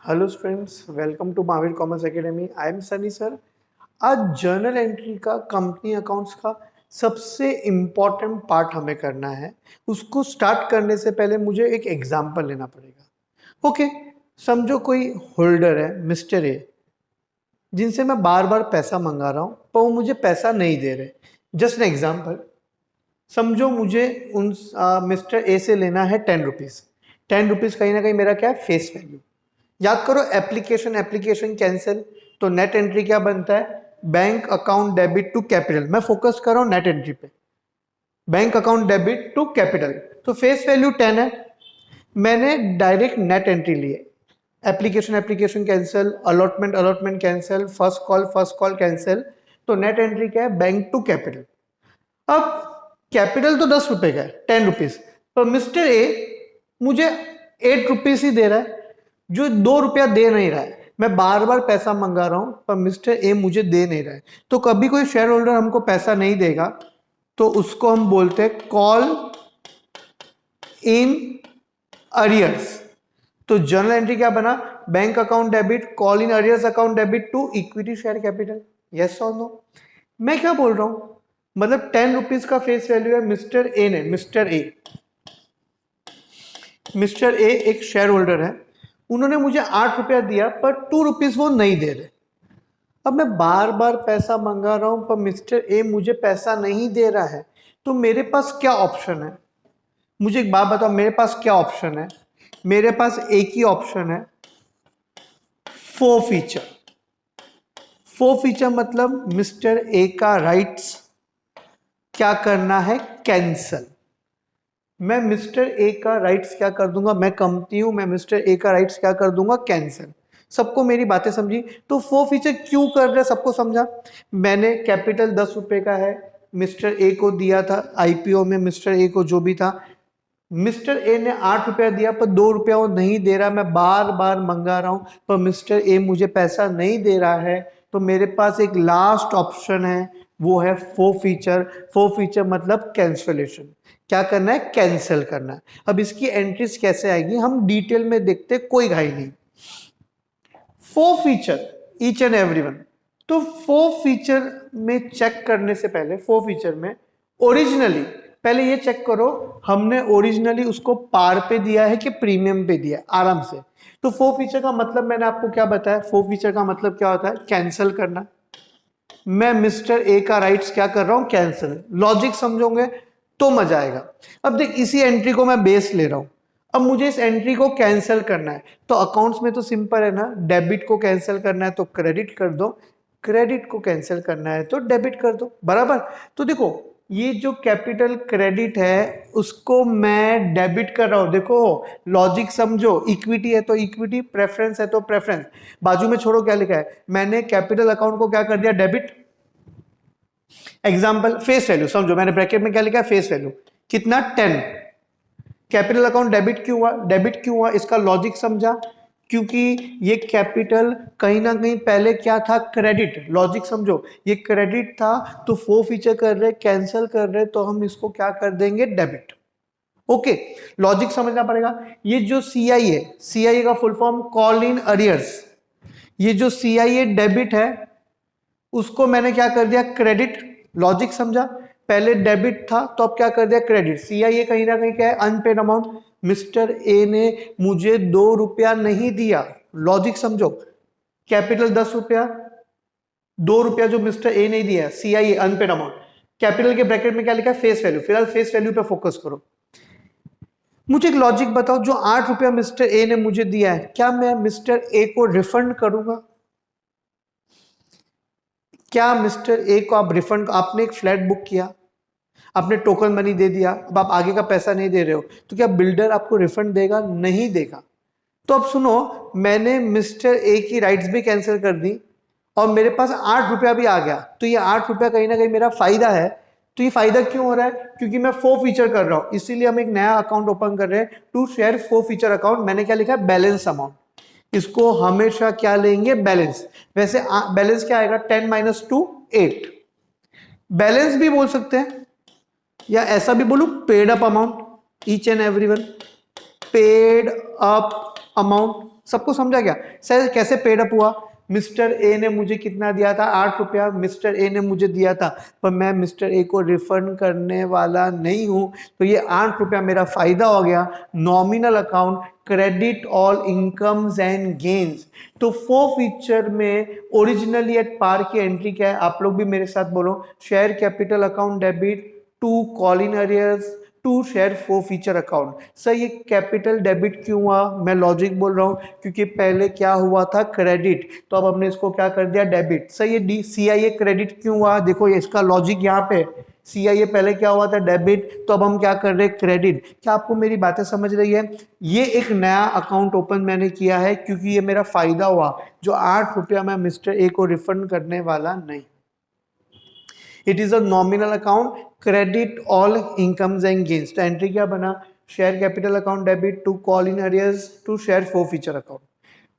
Hello students, welcome to Mahavir commerce academy. I am Sunny sir. आज journal entry का company accounts का सबसे important part हमें करना है। उसको स्टार्ट करने से पहले मुझे एक एग्जांपल लेना पड़ेगा। ओके, समझो कोई होल्डर है मिस्टर ए, जिनसे मैं बार बार पैसा मंगा रहा हूँ पर वो मुझे पैसा नहीं दे रहे। जस्ट एन एग्जाम्पल, समझो मुझे उन मिस्टर ए से लेना है 10 रुपीज़। 10 रुपीज़ कहीं ना कहीं मेरा क्या है, फेस वैल्यू। याद करो, एप्लीकेशन कैंसिल, तो नेट एंट्री क्या बनता है, bank account debit to capital. मैं फोकस कर रहा हूं नेट एंट्री पे, bank account debit to capital. तो फेस वैल्यू 10 है, मैंने डायरेक्ट नेट एंट्री लिए। Application cancel, allotment cancel, first call cancel. तो नेट एंट्री क्या है, बैंक टू कैपिटल। अब कैपिटल तो 10 रुपए का है, 10 रुपीज, पर मिस्टर ए मुझे 8 रुपीज ही दे रहा है, जो 2 रुपया दे नहीं रहा है। मैं बार बार पैसा मंगा रहा हूं पर मिस्टर ए मुझे दे नहीं रहा है। तो कभी कोई शेयर होल्डर हमको पैसा नहीं देगा तो उसको हम बोलते हैं कॉल इन अरियर्स। तो जर्नल एंट्री क्या बना, bank account debit, call in arrears account debit to equity share capital. Yes और नो? मैं क्या बोल रहा हूं, मतलब 10 रुपीज का फेस वैल्यू है मिस्टर ए ने। मिस्टर ए एक शेयर होल्डर है, उन्होंने मुझे 8 रुपया दिया पर 2 रुपीज वो नहीं दे रहे। अब मैं बार बार पैसा मंगा रहा हूं पर मिस्टर ए मुझे पैसा नहीं दे रहा है। तो मेरे पास क्या ऑप्शन है, मुझे एक बात बताओ, मेरे पास क्या ऑप्शन है? मेरे पास एक ही ऑप्शन है, फो फीचर मतलब मिस्टर ए का राइट्स क्या करना है, कैंसल। मैं मिस्टर ए का राइट्स क्या कर दूंगा, मैं कंपनी हूं, मैं मिस्टर ए का राइट्स क्या कर दूंगा, कैंसिल। सबको मेरी बातें समझी? तो फो फीचर क्यों कर रहे, सबको समझा? मैंने कैपिटल 10 रुपए का है, मिस्टर ए को दिया था आईपीओ में, मिस्टर ए को जो भी था, मिस्टर ए ने 8 रुपया दिया पर 2 रुपया वो नहीं दे रहा। मैं बार बार मंगा रहा हूं पर मिस्टर ए मुझे पैसा नहीं दे रहा है। तो मेरे पास एक लास्ट ऑप्शन है, वो है फो फीचर मतलब कैंसलेशन। क्या करना है, कैंसिल करना है। अब इसकी एंट्रीज कैसे आएगी हम डिटेल में देखते, कोई घाई नहीं। फो फीचर ईच एंड एवरीवन। तो फो फीचर में चेक करने से पहले, फो फीचर में ओरिजिनली पहले ये चेक करो हमने ओरिजिनली उसको पार पे दिया है कि प्रीमियम पे दिया, आराम से। तो फो फीचर का मतलब मैंने आपको क्या बताया, फो फीचर का मतलब क्या होता है, कैंसिल करना। मैं मिस्टर ए का राइट्स क्या कर रहा हूं, कैंसिल। लॉजिक समझोगे तो मजा आएगा। अब देख, इसी एंट्री को मैं बेस ले रहा हूं, अब मुझे इस एंट्री को कैंसिल करना है। तो अकाउंट्स में तो सिंपल है ना, डेबिट को कैंसिल करना है तो क्रेडिट कर दो, क्रेडिट को कैंसिल करना है तो डेबिट कर दो, बराबर। तो देखो, ये जो कैपिटल क्रेडिट है उसको मैं डेबिट कर रहा हूं। देखो लॉजिक समझो, इक्विटी है तो इक्विटी, प्रेफरेंस है तो प्रेफरेंस। बाजू में छोड़ो क्या लिखा है, मैंने कैपिटल अकाउंट को क्या कर दिया, डेबिट। एग्जाम्पल फेस वैल्यू समझो, मैंने ब्रैकेट में क्या लिखा है, फेस वैल्यू कितना, 10। कैपिटल अकाउंट डेबिट क्यों हुआ, डेबिट क्यों हुआ, इसका लॉजिक समझा, क्योंकि ये कैपिटल कहीं ना कहीं पहले क्या था, क्रेडिट। लॉजिक समझो, ये क्रेडिट था तो फो फीचर कर रहे, कैंसिल कर रहे, तो हम इसको क्या कर देंगे, डेबिट। ओके, लॉजिक समझना पड़ेगा। ये जो सीआई है, सीआई का full form call in arrears. ये जो सीआई डेबिट है उसको मैंने क्या कर दिया, क्रेडिट। लॉजिक समझा, पहले डेबिट था तो अब क्या कर दिया, क्रेडिट। सीआईए कहीं ना कहीं क्या है, अनपेड अमाउंट। मिस्टर ए ने मुझे 2 रुपया नहीं दिया, लॉजिक समझो। कैपिटल 10 रुपया, 2 रुपया जो मिस्टर ए ने दिया, सीआईए अनपेड अमाउंट। कैपिटल के ब्रैकेट में क्या लिखा है, फेस वैल्यू। फिलहाल फेस वैल्यू पे फोकस करो। मुझे एक लॉजिक बताओ, जो 8 रुपया मिस्टर ए ने मुझे दिया है, क्या मैं मिस्टर ए को रिफंड करूंगा? क्या मिस्टर ए को आप रिफंड, आपने एक फ्लैट बुक किया, आपने टोकन मनी दे दिया, अब आप आगे का पैसा नहीं दे रहे हो, तो क्या बिल्डर आपको रिफंड देगा? नहीं देगा। तो अब सुनो, मैंने मिस्टर ए की राइट्स भी कैंसिल कर दी और मेरे पास 8 रुपया भी आ गया। तो ये 8 रुपया कहीं ना कहीं मेरा फायदा है। तो ये फायदा क्यों हो रहा है, क्योंकि मैं फो फीचर कर रहा हूं, इसीलिए हम एक नया अकाउंट ओपन कर रहे हैं, to share forfeiture account. मैंने क्या लिखा है, बैलेंस अमाउंट। इसको हमेशा क्या लेंगे, बैलेंस। वैसे बैलेंस क्या आएगा, 10 माइनस 2 8। बैलेंस भी बोल सकते हैं या ऐसा भी बोलूं, paid up amount, each and everyone paid up amount. सबको समझा क्या? सर कैसे पेड अप हुआ? मिस्टर ए ने मुझे कितना दिया था? 8 रुपया मिस्टर ए ने मुझे दिया था, पर मैं मिस्टर ए को रिफंड करने वाला नहीं हूं, तो ये 8 रुपया मेरा फायदा हो गया। Nominal account credit all incomes and gains. तो फीचर में ओरिजिनली एट पार की एंट्री क्या है? आप लोग भी मेरे साथ बोलो, share capital account debit to call in arrears to share forfeiture account. Sir ये कैपिटल डेबिट क्यों हुआ? मैं लॉजिक बोल रहा हूं, क्योंकि पहले क्या हुआ था? क्रेडिट, तो अब हमने इसको क्या कर दिया? डेबिट। सर ये CIA क्रेडिट क्यों हुआ? देखो इसका लॉजिक यहाँ पे, CIA पहले क्या हुआ था? डेबिट, तो अब हम क्या कर रहे हैं? क्रेडिट। क्या आपको मेरी बातें समझ रही है? ये एक नया अकाउंट ओपन मैंने किया है क्योंकि ये मेरा फायदा हुआ, जो 8 रुपया मैं मिस्टर ए को रिफंड करने वाला नहीं। It is a nominal account credit all incomes and gains. तो एंट्री क्या बना? Share capital account debit to call in arrears to share forfeiture account.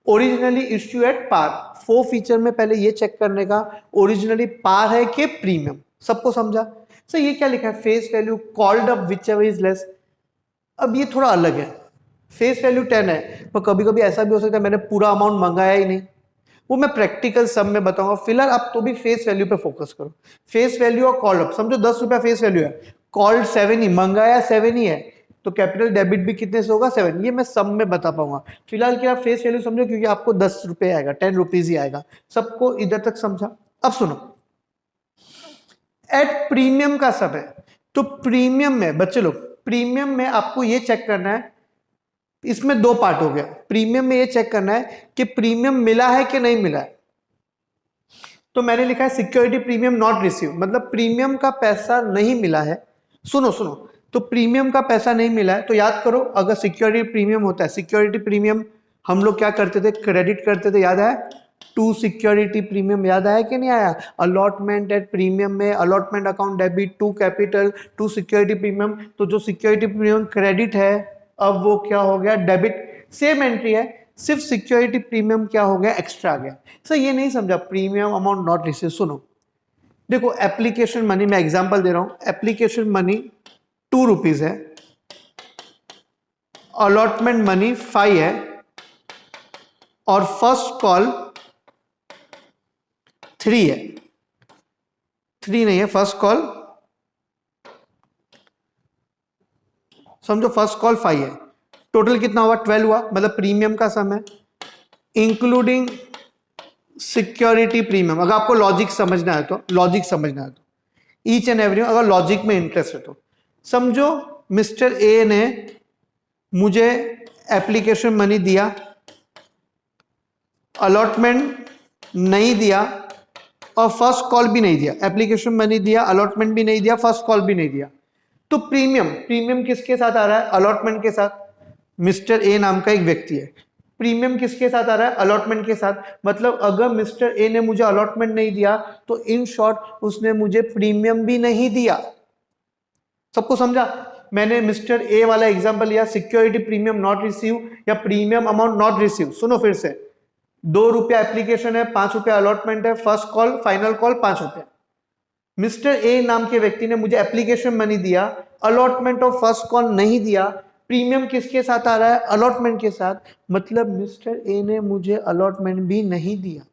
Originally issue at par. Forfeiture में पहले ये चेक करने का ओरिजिनली पार है कि प्रीमियम। सबको समझा? सर ये क्या लिखा है? Face value called up which ever is less. अब ये थोड़ा अलग है, फेस वैल्यू 10 है, पर कभी कभी ऐसा भी हो सकता है मैंने पूरा अमाउंट मंगाया ही नहीं, वो मैं प्रैक्टिकल सम में बताऊंगा। फिलहाल आप तो भी फेस वैल्यू पे फोकस करो। फेस वैल्यू और कॉल्ड अप, समझो 10 रुपया फेस वैल्यू है, कॉल्ड 7 ही, मंगाया 7 ही है, तो कैपिटल डेबिट भी कितने से होगा? 7। ये मैं सम में बता पाऊंगा। फिलहाल क्या फेस वैल्यू समझो, क्योंकि आपको 10 रुपये आएगा, 10 रुपीज ही आएगा। सबको इधर तक समझा? अब सुनो, एट प्रीमियम का सब है, तो प्रीमियम में बच्चे लोग, प्रीमियम में आपको ये चेक करना है, इसमें दो पार्ट हो गया। प्रीमियम में ये चेक करना है कि प्रीमियम मिला है कि नहीं मिला है। तो मैंने लिखा है सिक्योरिटी प्रीमियम नॉट रिसीव, मतलब प्रीमियम का पैसा नहीं मिला है। सुनो सुनो, तो प्रीमियम का पैसा नहीं मिला है, तो याद करो अगर सिक्योरिटी प्रीमियम होता है, सिक्योरिटी प्रीमियम हम लोग क्या करते थे? क्रेडिट करते थे, याद है? टू सिक्योरिटी प्रीमियम, याद आया कि नहीं आया? अलॉटमेंट एट प्रीमियम में allotment account debit to capital to security premium, तो जो सिक्योरिटी प्रीमियम क्रेडिट है अब वो क्या हो गया? डेबिट। सेम एंट्री है, सिर्फ सिक्योरिटी प्रीमियम क्या हो गया? एक्स्ट्रा आ गया। सर ये नहीं समझा, प्रीमियम अमाउंट नॉट रिसीव। सुनो देखो, एप्लीकेशन मनी, मैं एग्जांपल दे रहा हूं, एप्लीकेशन मनी 2 रुपीज है, अलॉटमेंट मनी 5 है, और फर्स्ट कॉल 3 है। 3 नहीं है, फर्स्ट कॉल, समझो फर्स्ट कॉल 5 है, टोटल कितना हुआ? 12 हुआ, मतलब प्रीमियम का सम है इंक्लूडिंग सिक्योरिटी प्रीमियम। अगर आपको लॉजिक समझना है तो, लॉजिक समझना है तो, ईच एंड एवरी, अगर लॉजिक में इंटरेस्ट है तो समझो मिस्टर ए ने मुझे एप्लीकेशन मनी दिया, अलॉटमेंट नहीं दिया, और फर्स्ट कॉल भी नहीं दिया। एप्लीकेशन मनी दिया, अलॉटमेंट भी नहीं दिया, फर्स्ट कॉल भी नहीं दिया, तो प्रीमियम, प्रीमियम किसके साथ आ रहा है? अलॉटमेंट के साथ। मिस्टर ए नाम का एक व्यक्ति है, प्रीमियम किसके साथ आ रहा है? अलॉटमेंट के साथ। मतलब अगर मिस्टर ए ने मुझे अलॉटमेंट नहीं दिया तो इन शॉर्ट उसने मुझे प्रीमियम भी नहीं दिया। सबको समझा? मैंने मिस्टर ए वाला एग्जांपल लिया, सिक्योरिटी प्रीमियम नॉट रिसीव या प्रीमियम अमाउंट नॉट रिसीव। सुनो फिर से, 2 रुपया एप्लीकेशन है, 5 रुपया अलॉटमेंट है, फर्स्ट कॉल फाइनल कॉल 5 रुपया। मिस्टर ए नाम के व्यक्ति ने मुझे एप्लीकेशन मनी दिया, अलॉटमेंट और फर्स्ट कॉल नहीं दिया, प्रीमियम किसके साथ आ रहा है? अलॉटमेंट के साथ। मतलब मिस्टर ए ने मुझे अलॉटमेंट भी नहीं दिया,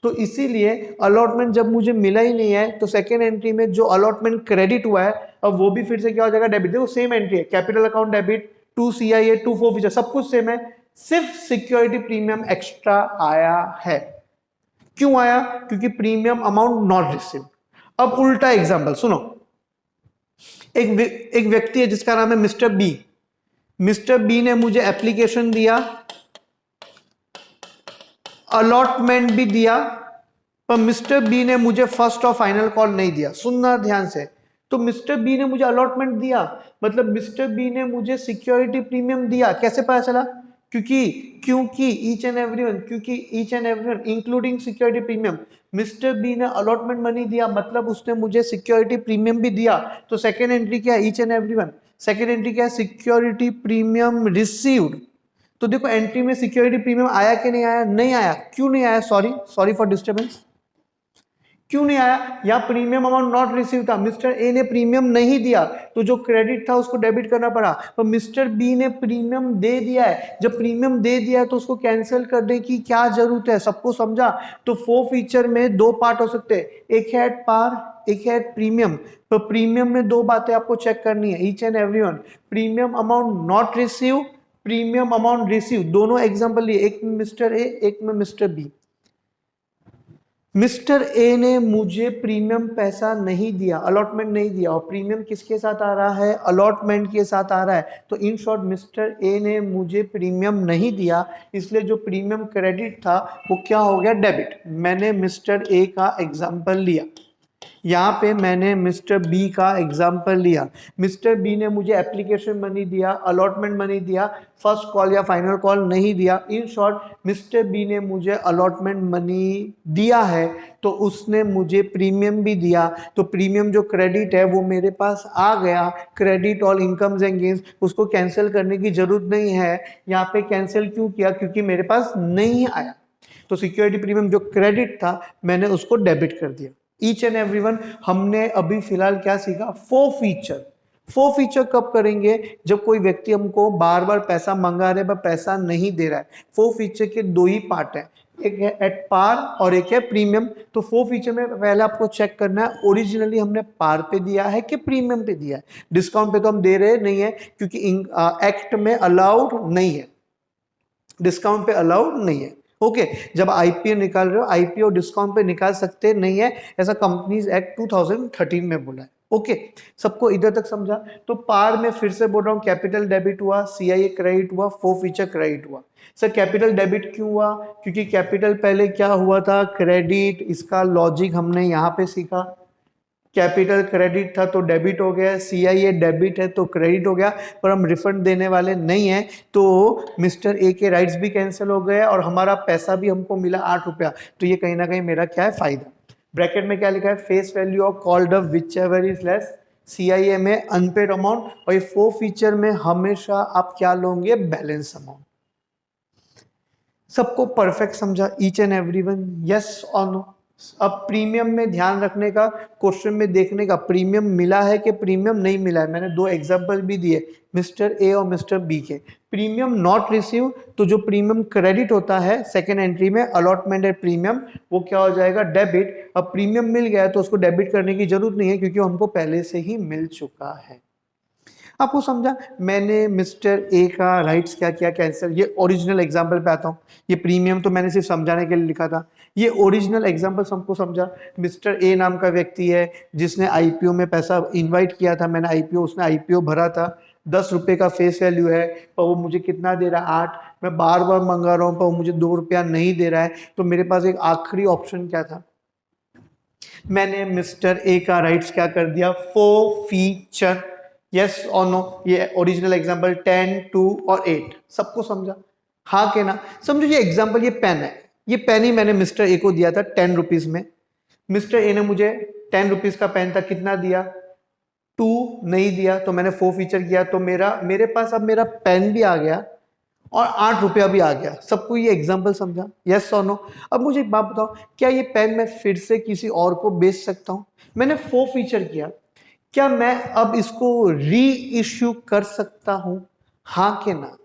तो इसीलिए अलॉटमेंट जब मुझे मिला ही नहीं है तो सेकेंड एंट्री में जो अलॉटमेंट क्रेडिट हुआ है अब वो भी फिर से क्या हो जाएगा? डेबिट। देखो सेम एंट्री है, capital account debit to CIA to forfeiture, सब कुछ सेम है, सिर्फ सिक्योरिटी प्रीमियम एक्स्ट्रा आया है। क्यों आया? क्योंकि प्रीमियम अमाउंट नॉट रिसीव। अब उल्टा एग्जांपल सुनो, एक व्यक्ति है जिसका नाम है मिस्टर बी। मिस्टर बी ने मुझे एप्लीकेशन दिया, अलॉटमेंट भी दिया, पर मिस्टर बी ने मुझे फर्स्ट और फाइनल कॉल नहीं दिया। सुनना ध्यान से, तो मिस्टर बी ने मुझे अलॉटमेंट दिया, मतलब मिस्टर बी ने मुझे सिक्योरिटी प्रीमियम दिया। कैसे पता चला? क्योंकि ईच एंड एवरीवन, क्योंकि each and everyone including security premium, mister B ने अलॉटमेंट मनी दिया, मतलब उसने मुझे सिक्योरिटी प्रीमियम भी दिया। तो सेकेंड एंट्री क्या है? Each and everyone. Second entry क्या है? Security premium received. तो देखो एंट्री में सिक्योरिटी प्रीमियम आया कि नहीं आया? नहीं आया। क्यों नहीं आया? Sorry for disturbance. क्यों नहीं आया? या प्रीमियम अमाउंट नॉट रिसीव था, मिस्टर ए ने प्रीमियम नहीं दिया तो जो क्रेडिट था उसको डेबिट करना पड़ा। पर मिस्टर बी ने प्रीमियम दे दिया है, जब प्रीमियम दे दिया है तो उसको कैंसिल करने की क्या जरूरत है? सबको समझा? तो फो फीचर में दो पार्ट हो सकते हैं, एक है एट पार, एक है एट प्रीमियम। तो प्रीमियम में दो बातें आपको चेक करनी है, each and everyone. Premium amount not receive, premium amount receive, दोनों एग्जांपल लिए, एक में मिस्टर ए एक में मिस्टर बी। मिस्टर ए ने मुझे प्रीमियम पैसा नहीं दिया, अलॉटमेंट नहीं दिया, और प्रीमियम किसके साथ आ रहा है? अलॉटमेंट के साथ आ रहा है। तो इन शॉर्ट मिस्टर ए ने मुझे प्रीमियम नहीं दिया, इसलिए जो प्रीमियम क्रेडिट था वो क्या हो गया? डेबिट। मैंने मिस्टर ए का एग्जांपल लिया, यहाँ पे मैंने मिस्टर बी का एग्जाम्पल लिया। मिस्टर बी ने मुझे एप्लीकेशन मनी दिया, अलॉटमेंट मनी दिया, फर्स्ट कॉल या फाइनल कॉल नहीं दिया। इन शॉर्ट मिस्टर बी ने मुझे अलॉटमेंट मनी दिया है तो उसने मुझे प्रीमियम भी दिया, तो प्रीमियम जो क्रेडिट है वो मेरे पास आ गया। Credit all incomes and gains, उसको कैंसिल करने की जरूरत नहीं है। यहाँ पे कैंसिल क्यों किया? क्योंकि मेरे पास नहीं आया। तो सिक्योरिटी प्रीमियम जो क्रेडिट था मैंने उसको डेबिट कर दिया। ईच एंड एवरीवन, हमने अभी फिलहाल क्या सीखा? फो फीचर। फो फीचर कब करेंगे? जब कोई व्यक्ति हमको बार बार पैसा मंगा रहे पर पैसा नहीं दे रहा है। फो फीचर के दो ही पार्ट है, एक है एट पार और एक है प्रीमियम। तो फो फीचर में पहले आपको चेक करना है ओरिजिनली हमने पार पे दिया है कि प्रीमियम पे दिया है। डिस्काउंट पे तो हम दे रहे नहीं है क्योंकि एक्ट में अलाउड नहीं है, डिस्काउंट पे अलाउड नहीं है। ओके, जब आईपीओ निकाल रहे हो, आईपीओ डिस्काउंट पे निकाल सकते नहीं है, ऐसा कंपनीज एक्ट 2013 में बोला है। ओके, सबको इधर तक समझा? तो पार में फिर से बोल रहा हूँ, कैपिटल डेबिट हुआ, सीआईए क्रेडिट हुआ, फो फीचर क्रेडिट हुआ। सर कैपिटल डेबिट क्यों हुआ? क्योंकि कैपिटल पहले क्या हुआ था? क्रेडिट। इसका लॉजिक हमने यहाँ पे सीखा। कैपिटल क्रेडिट था तो डेबिट हो गया, सीआईए डेबिट है तो क्रेडिट हो गया, पर हम रिफंड देने वाले नहीं है तो मिस्टर ए के राइट्स भी कैंसिल हो गए और हमारा पैसा भी हमको मिला 8 रुपया। तो ये कहीं ना कहीं मेरा क्या है? फायदा। ब्रैकेट में क्या लिखा है? Face value of called of which ever is less, CIA में अनपेड अमाउंट, और ये फो फीचर में हमेशा आप क्या लोगे? Balance amount. सबको परफेक्ट समझा? ईच एंड एवरीवन, यस और नो? अब प्रीमियम में ध्यान रखने का, क्वेश्चन में देखने का, प्रीमियम मिला है कि प्रीमियम नहीं मिला है। मैंने दो एग्जांपल भी दिए, मिस्टर ए और मिस्टर बी के। प्रीमियम नॉट रिसीव, तो जो प्रीमियम क्रेडिट होता है सेकेंड एंट्री में अलॉटमेंट एंड प्रीमियम, वो क्या हो जाएगा? डेबिट। अब प्रीमियम मिल गया तो उसको डेबिट करने की जरूरत नहीं है क्योंकि हमको पहले से ही मिल चुका है। आपको समझा? मैंने मिस्टर ए का राइट्स क्या किया? कैंसिल। ये ओरिजिनल एग्जांपल पे आता हूँ, ये प्रीमियम तो मैंने सिर्फ समझाने के लिए लिखा था, ये ओरिजिनल एग्जांपल सबको समझा। मिस्टर ए नाम का व्यक्ति है जिसने आईपीओ में पैसा इनवाइट किया था, मैंने आईपीओ, उसने आईपीओ भरा था, 10 रुपये का फेस वैल्यू है, पर वो मुझे कितना दे रहा है? 8। मैं बार बार मंगा रहा हूँ पर वो मुझे 2 रुपया नहीं दे रहा है, तो मेरे पास एक आखिरी ऑप्शन क्या था? मैंने मिस्टर ए का राइट्स क्या कर दिया? फो फीचर। यस और नो? ये ओरिजिनल एग्जांपल 10, 2 और 8। सबको समझा? हाँ के ना? समझो ये एग्जांपल, ये पेन है, ये पेन ही मैंने मिस्टर ए को दिया था 10 रुपीज में। मिस्टर ए ने मुझे 10 रुपीज का पेन था, कितना दिया? 2 नहीं दिया, तो मैंने फो फीचर किया, तो मेरे पास अब मेरा पेन भी आ गया और 8 रुपया भी आ गया। सबको ये एग्जाम्पल समझा? यस और नो? अब मुझे एक बात बताओ, क्या ये पेन मैं फिर से किसी और को बेच सकता हूँ? मैंने फो फीचर किया, क्या मैं अब इसको री इश्यू कर सकता हूं? हाँ के ना?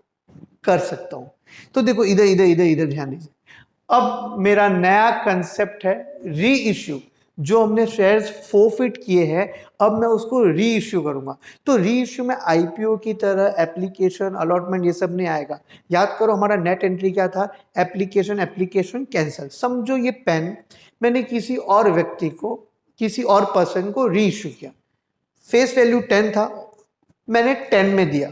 कर सकता हूं। तो देखो इधर इधर इधर इधर ध्यान दीजिए, अब मेरा नया कंसेप्ट है री इश्यू। जो हमने शेयर्स फोरफिट किए हैं अब मैं उसको री इश्यू करूंगा। तो री इश्यू में आईपीओ की तरह एप्लीकेशन, अलॉटमेंट ये सब नहीं आएगा। याद करो हमारा नेट एंट्री क्या था? Application, application cancel. समझो ये पेन मैंने किसी और व्यक्ति को, किसी और पर्सन को री इश्यू किया, फेस वैल्यू 10 था, मैंने 10 में दिया,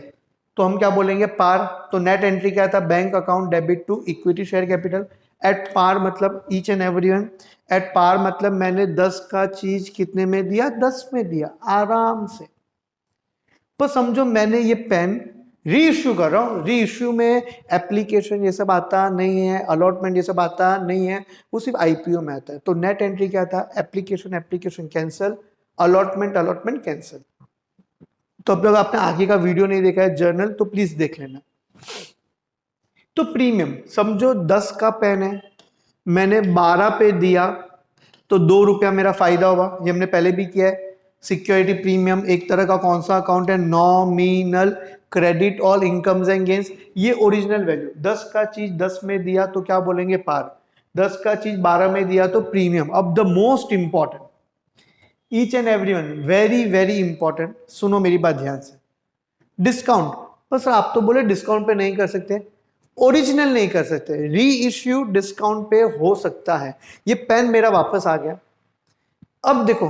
तो हम क्या बोलेंगे? पार। तो नेट एंट्री क्या था? Bank account debit to equity share capital. At par मतलब each and everyone, at par मतलब मैंने 10 का चीज कितने में दिया? 10 में दिया, आराम से। तो समझो मैंने ये पेन री इश्यू कर रहा हूँ। री इश्यू में एप्लीकेशन ये सब आता नहीं है, अलॉटमेंट ये सब आता नहीं है, वो सिर्फ आईपीओ में आता है। तो नेट एंट्री क्या था? Application, application cancel, allotment, allotment cancel. तो अब तक आपने आगे का वीडियो नहीं देखा है जर्नल, तो प्लीज देख लेना। तो प्रीमियम समझो 10 का पेन है, मैंने 12 पे दिया, तो 2 रुपया मेरा फायदा हुआ, ये हमने पहले भी किया है। सिक्योरिटी प्रीमियम एक तरह का कौन सा अकाउंट है, nominal credit all incomes and gains. ये ओरिजिनल वैल्यू 10 का चीज 10 में दिया तो क्या बोलेंगे, पार। 10 का चीज 12 में दिया तो प्रीमियम। अब the most important, each and everyone, very very important, सुनो मेरी बात ध्यान से। डिस्काउंट, बस आप तो बोले डिस्काउंट पे नहीं कर सकते, ओरिजिनल नहीं कर सकते, री इश्यू डिस्काउंट पे हो सकता है। ये पेन मेरा वापस आ गया। अब देखो,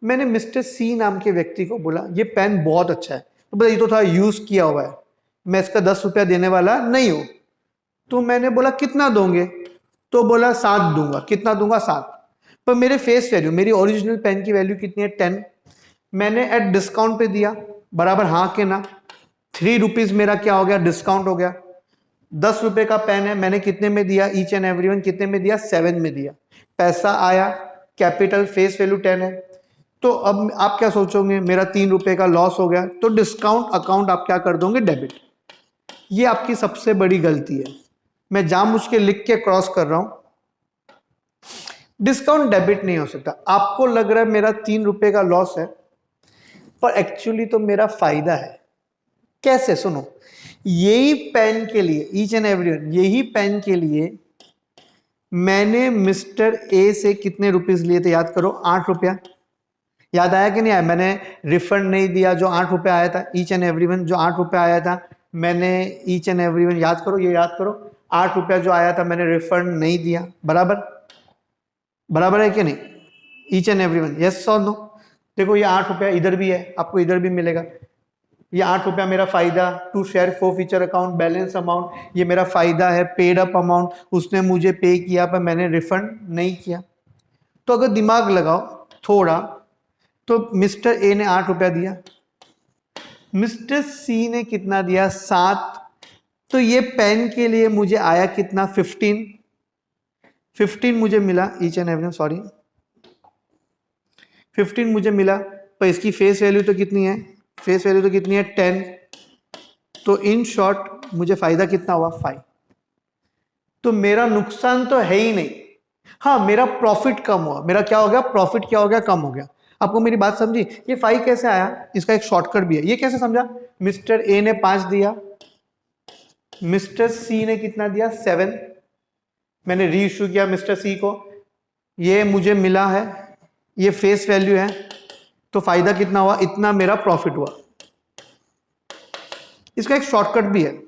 मैंने मिस्टर सी नाम के व्यक्ति को बोला ये पेन बहुत अच्छा है, तो बोला ये तो थोड़ा यूज किया हुआ है, मैं इसका 10 रुपया देने वाला नहीं हूं। तो मैंने बोला कितना दोगे, तो बोला 7 दूंगा। कितना दूंगा, 7। पर मेरे फेस वैल्यू, मेरी ओरिजिनल पेन की वैल्यू कितनी है, 10। मैंने एट डिस्काउंट पे दिया, बराबर हाँ के ना। 3 रुपीज मेरा क्या हो गया, डिस्काउंट हो गया। 10 रुपए का पेन है, मैंने कितने में दिया, ईच एंड एवरीवन कितने में दिया, 7 में दिया। पैसा आया, कैपिटल फेस वैल्यू 10 है। तो अब आप क्या सोचोगे, मेरा 3 रुपए का लॉस हो गया, तो डिस्काउंट अकाउंट आप क्या कर दोगे, डेबिट। ये आपकी सबसे बड़ी गलती है, मैं जानबूझ के लिख के क्रॉस कर रहा हूं। डिस्काउंट डेबिट नहीं हो सकता। आपको लग रहा है मेरा 3 रुपए का लॉस है, पर एक्चुअली तो मेरा फायदा है। कैसे, सुनो, यही पेन के लिए, ईच एंड एवरीवन, यही पेन के लिए मैंने मिस्टर ए से कितने रुपीस लिए थे, याद करो, 8 रुपया। याद आया कि नहीं आया, मैंने रिफंड नहीं दिया जो 8 रुपया आया था, ईच एंड एवरीवन जो 8 रुपया आया था, मैंने ईच एंड एवरीवन, याद करो, ये याद करो, 8 रुपया जो आया था मैंने रिफंड नहीं दिया। बराबर, बराबर है कि नहीं, ईच एंड एवरीवन, यस और नो। देखो ये 8 रुपया इधर भी है, आपको इधर भी मिलेगा। ये 8 रुपया मेरा फायदा, to share forfeiture account balance amount, ये मेरा फायदा है। पेड अप अमाउंट, उसने मुझे पे किया पर मैंने रिफंड नहीं किया। तो अगर दिमाग लगाओ थोड़ा, तो मिस्टर ए ने 8 रुपया दिया, मिस्टर सी ने कितना दिया, 7। तो ये पेन के लिए मुझे आया कितना, 15 मुझे मिला, ईच एंड एवरी, सॉरी 15 मुझे मिला। पर इसकी फेस वैल्यू तो कितनी है, फेस वैल्यू तो कितनी है, 10। तो इन शॉर्ट मुझे फायदा कितना हुआ, 5। तो मेरा नुकसान तो है ही नहीं, हाँ मेरा प्रॉफिट कम हुआ। मेरा क्या हो गया, प्रॉफिट क्या हो गया, कम हो गया। आपको मेरी बात समझी, ये 5 कैसे आया, इसका एक शॉर्टकट भी है। ये कैसे समझा, मिस्टर ए ने 5 दिया, मिस्टर सी ने कितना दिया, 7। मैंने री इश्यू किया मिस्टर सी को, ये मुझे मिला है, ये फेस वैल्यू है, तो फायदा कितना हुआ, इतना मेरा प्रॉफिट हुआ। इसका एक शॉर्टकट भी है,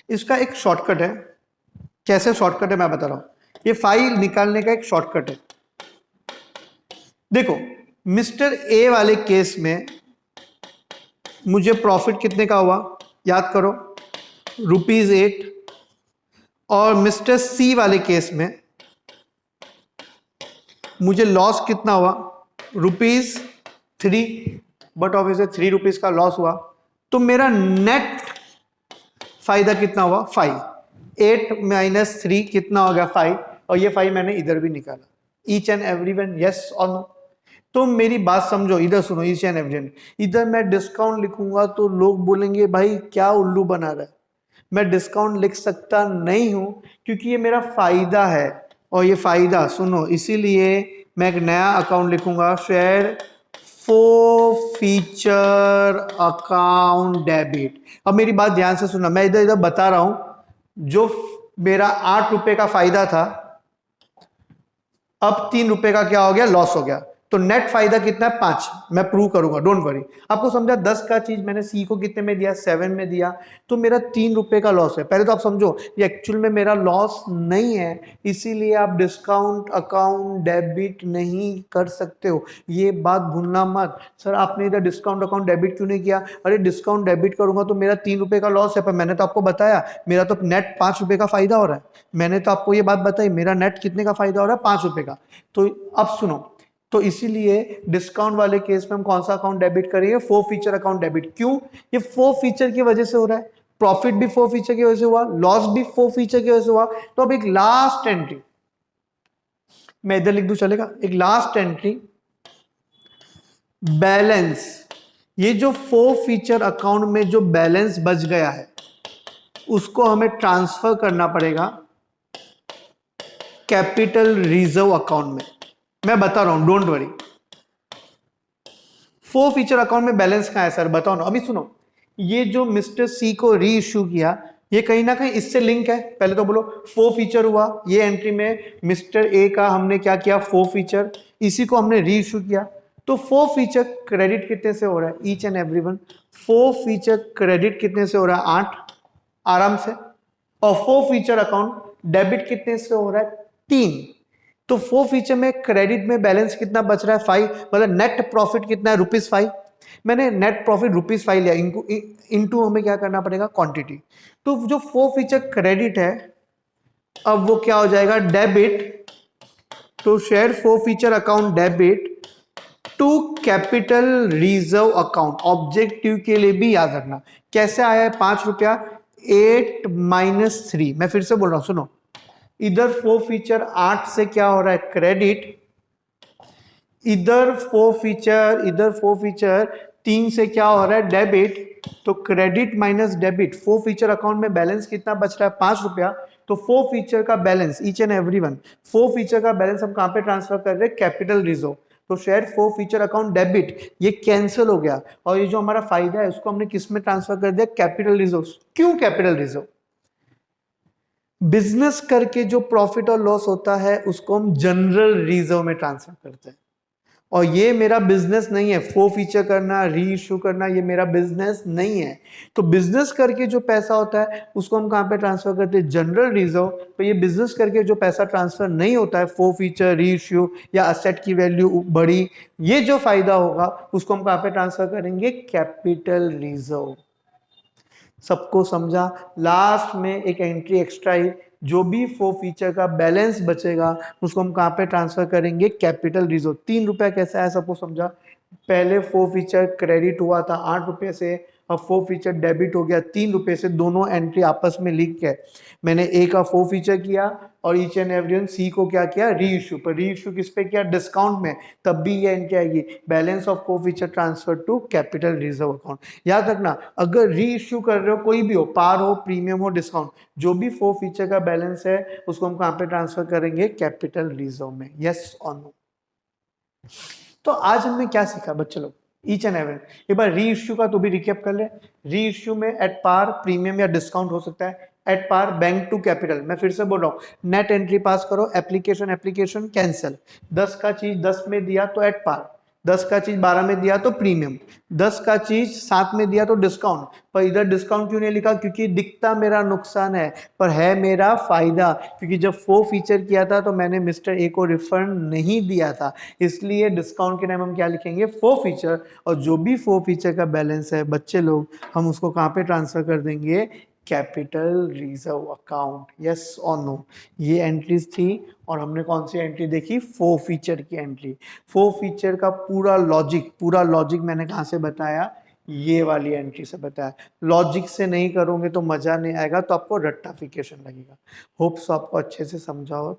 इसका एक शॉर्टकट है। कैसे शॉर्टकट है मैं बता रहा हूं, ये फाइल निकालने का एक शॉर्टकट है। देखो मिस्टर ए वाले केस में मुझे प्रॉफिट कितने का हुआ, याद करो, ₹8। और मिस्टर सी वाले केस में मुझे लॉस कितना हुआ, ₹3। बट ऑब्वियसली 3 रुपीज का लॉस हुआ, तो मेरा नेट फायदा कितना हुआ, 5। 8 - 3 कितना हो गया, 5। और ये 5 मैंने इधर भी निकाला, ईच एंड एवरीवन, यस और नो। तो मेरी बात समझो, इधर सुनो, ईच एंड एवरीवन। इधर मैं डिस्काउंट लिखूंगा तो लोग बोलेंगे भाई क्या उल्लू बना रहा है। मैं डिस्काउंट लिख सकता नहीं हूं क्योंकि ये मेरा फायदा है, और ये फायदा सुनो, इसीलिए मैं एक नया अकाउंट लिखूंगा, share forfeiture account debit. अब मेरी बात ध्यान से सुनना, मैं इधर इधर बता रहा हूं, जो मेरा 8 रुपए का फायदा था, अब 3 रुपए का क्या हो गया, लॉस हो गया। तो नेट फायदा कितना है, 5। मैं प्रूव करूंगा, डोंट वरी। आपको समझा, 10 का चीज मैंने सी को कितने में दिया, 7 में दिया, तो मेरा 3 रुपए का लॉस है। पहले तो आप समझो ये एक्चुअल में मेरा लॉस नहीं है, इसीलिए आप डिस्काउंट अकाउंट डेबिट नहीं कर सकते हो, ये बात भूलना मत। सर आपने इधर डिस्काउंट अकाउंट डेबिट क्यों नहीं किया, अरे डिस्काउंट डेबिट करूंगा तो मेरा 3 रुपए का लॉस है, पर मैंने तो आपको बताया मेरा तो नेट 5 रुपए का फायदा हो रहा है। मैंने तो आपको ये बात बताई, मेरा नेट कितने का फायदा हो रहा है, 5 रुपए का। तो अब सुनो, तो इसीलिए डिस्काउंट वाले केस में हम कौन सा अकाउंट डेबिट करेंगे, 4 फीचर अकाउंट डेबिट। क्यों, ये 4 फीचर की वजह से हो रहा है, प्रॉफिट भी 4 फीचर की वजह से हुआ, लॉस भी 4 फीचर की वजह से हुआ। तो अब एक लास्ट एंट्री मैं इधर लिख दूं, चलेगा, एक लास्ट एंट्री बैलेंस। ये जो 4 फीचर अकाउंट में जो बैलेंस बच गया है उसको हमें ट्रांसफर करना पड़ेगा कैपिटल रिजर्व अकाउंट में। मैं बता रहा हूं, don't worry. Four feature account में बैलेंस कहाँ है सर, बताओ ना। अभी सुनो, ये जो मिस्टर सी को री इश्यू किया, ये कहीं ना कहीं इससे लिंक है। पहले तो बोलो फोर फीचर हुआ, ये एंट्री में मिस्टर ए का हमने क्या किया, फोर फीचर, इसी को हमने री इश्यू किया। तो फोर फीचर क्रेडिट कितने से हो रहा है, each and everyone. Four feature credit कितने से हो रहा है, 8, आराम से। और फोर फीचर अकाउंट डेबिट कितने से हो रहा है, 3। तो फोर फीचर में क्रेडिट में बैलेंस कितना बच रहा है, 5। मतलब नेट प्रॉफिट कितना है, ₹5। मैंने नेट प्रॉफिट ₹5 लिया, इनटू हमें क्या करना पड़ेगा, क्वांटिटी। तो जो फोर फीचर क्रेडिट है, अब वो क्या हो जाएगा, डेबिट। तो share forfeiture account debit to capital reserve account. Objective के लिए भी याद रखना कैसे आया है, ₹5, 8 माइनस 3। मैं फिर से बोल रहा हूं, सुनो। इधर फोर फीचर 8 से क्या हो रहा है, क्रेडिट। इधर फोर फीचर 3 से क्या हो रहा है, डेबिट। तो credit minus debit, four feature account में बैलेंस कितना बच रहा है, ₹5। तो फोर फीचर का balance, each and everyone, four feature का बैलेंस हम कहां पे ट्रांसफर कर रहे हैं, कैपिटल रिजर्व। तो share forfeiture account debit, ये कैंसिल हो गया, और ये जो हमारा फायदा है उसको हमने किस में ट्रांसफर कर दिया, कैपिटल रिजर्व। क्यों कैपिटल रिजर्व? बिजनेस करके जो प्रॉफिट और लॉस होता है उसको हम जनरल रिजर्व में ट्रांसफर करते हैं। और ये मेरा बिजनेस नहीं है, फोर फीचर करना, री इश्यू करना, ये मेरा बिजनेस नहीं है। तो बिजनेस करके जो पैसा होता है उसको हम कहां पे ट्रांसफर करते हैं, जनरल रिजर्व। तो ये बिजनेस करके जो पैसा ट्रांसफर नहीं होता है, फोर फीचर, री इश्यू या असेट की वैल्यू बढ़ी, ये जो फायदा होगा उसको हम कहां पे ट्रांसफर करेंगे, कैपिटल रिजर्व। सबको समझा? लास्ट में एक एंट्री एक्स्ट्रा ही, जो भी फोर फीचर का बैलेंस बचेगा उसको हम कहां पे ट्रांसफर करेंगे, कैपिटल रिजर्व। ₹3 कैसे आया, सबको समझा? पहले फोर फीचर क्रेडिट हुआ था ₹8 से, अब फोर फीचर डेबिट हो गया ₹3 से। दोनों एंट्री आपस में लिंक है। मैंने ए का फोर फीचर किया और ईच एंड एवरीवन सी को क्या किया, री इश्यू। पर री इश्यू किस पे किया, डिस्काउंट में। तब भी ये एंट्री आएगी, balance of forfeiture transfer to capital reserve account. याद रखना, अगर री इश्यू कर रहे हो, कोई भी हो, पार हो, प्रीमियम हो, डिस्काउंट, जो भी फोर फीचर का बैलेंस है उसको हम कहां पे ट्रांसफर करेंगे, कैपिटल रिजर्व में। यस और नो? तो आज हमने क्या सीखा बच्चे लोग, ईच एंड एवरी। एक बार री इश्यू का तो भी रिकैप कर ले। री इश्यू में एट पार, प्रीमियम या डिस्काउंट हो सकता है। At par, bank to capital. मैं फिर से बोल रहा हूं, नेट एंट्री पास करो, एप्लीकेशन कैंसिल। 10 का चीज 10 में दिया तो एट पार, 10 का चीज 12 में दिया तो प्रीमियम, 10 का चीज 7 में दिया तो डिस्काउंट। पर इधर डिस्काउंट क्यों नहीं लिखा, क्योंकि दिखता मेरा नुकसान है पर है मेरा फायदा। क्योंकि जब फोर फीचर किया था तो मैंने मिस्टर ए को रिफंड नहीं दिया था, इसलिए डिस्काउंट के नाम हम क्या लिखेंगे, फोर फीचर। और जो भी फोर फीचर का बैलेंस है बच्चे लोग, हम उसको कहाँ पे ट्रांसफर कर देंगे, कैपिटल रिजर्व अकाउंट। यस और नो? ये एंट्रीज थी। और हमने कौन सी एंट्री देखी, फोर फीचर की एंट्री। फोर फीचर का पूरा लॉजिक मैंने कहाँ से बताया, ये वाली एंट्री से बताया। लॉजिक से नहीं करोगे तो मजा नहीं आएगा, तो आपको रट्टाफिकेशन लगेगा। होप्स आपको अच्छे से समझा हो।